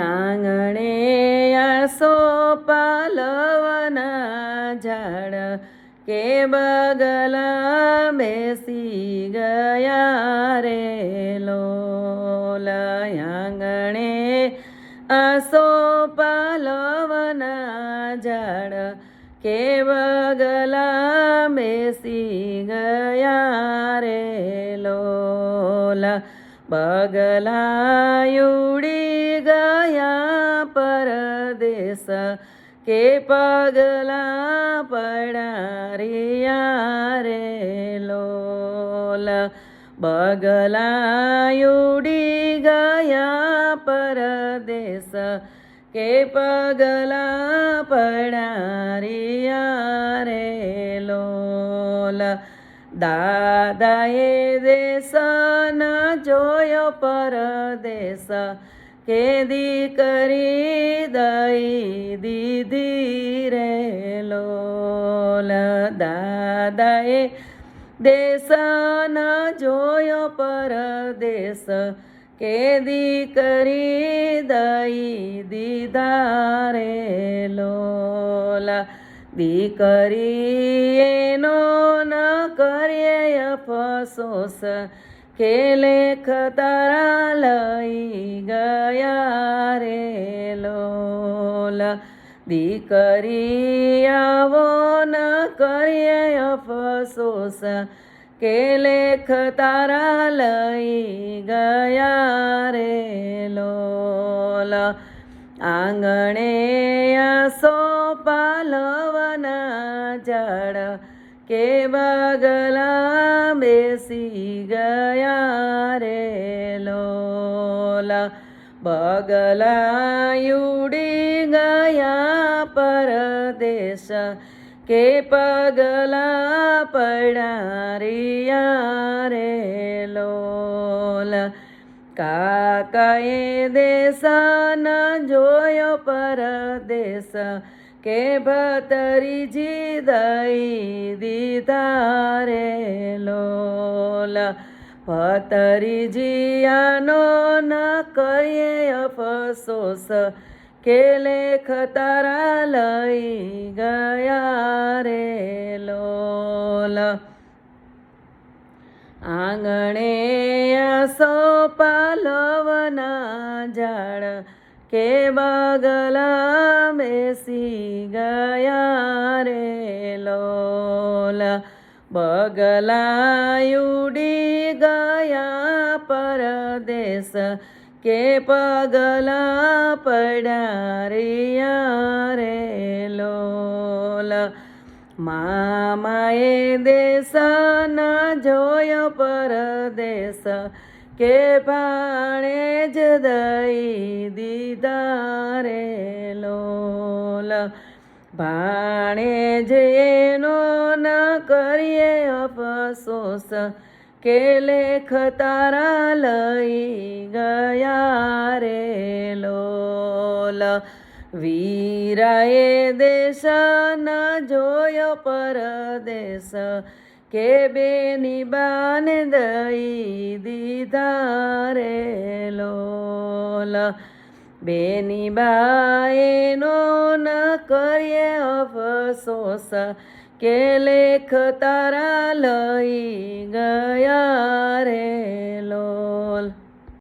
આંગણે આસોપાલવના ઝાડ કે બગલા બેસી ગયા રે લોલ. આંગણે આસોપાલવના ઝાડ કે બગલા બેસી ગયા રે લોલ. બગલા ઉડી ગયા પરદેશ કે પગલા પડારિયા રે લોલ. બગલા ઉડી ગયા પરદેશ કે પગલા પડારિયા રે લોલ. દાદાએ દેશ ન જોયો પરદેશ કે દીકરી દઈ દીધી રે લોલ. દાદાએ દેશ ન જોયો પરદેશ કે દીકરી દઈ દીધા રે લોલ. દીકરી એનો ન કરીએ અફસોસ કે લેખ તારા લઈ ગયા રે લોલ. દીકરી આવો ન કરીએ અફસોસ કે લેખ તારા લઈ ગયા રે લોલ. આંગણે આસોપાલવના ઝાડ કે બગલા બેસી ગયા રે લોલ. બગલા ઉડી ગયા પરદેશ કે પગલા પડારિયા રે લોલ. કાકાએ દેશ ન જોયો પરદેશ કે ભતરીજી દઈ દીધા રે લોલ. ભતરીજી આનો ન કરીએ અફસોસ કે લેખ તારા લઈ ગયા રે લોલ. આંગણે આસોપાલવના ઝાડ કે બગલા બેસી ગયા રે લોલ. બગલા ઉડી ગયા પરદેશ કે પગલા પડારિયા રે લોલ. મામાએ દેશ ન જોયો પરદેશ કે ભાણે જ દઈ દીધા રે લોલ. ભાણે જ એનો ન કરીએ અફસોસ કે લેખ તારા લઈ ગયા રે લોલ. વીરાએ દેશ ન જોયો પરદેશ કે બેની બાને દઈ દીધા રે લોલ. બેની બાએનો ન કરીએ અફસોસ કે લેખ તારા લઈ ગયા રે લોલ.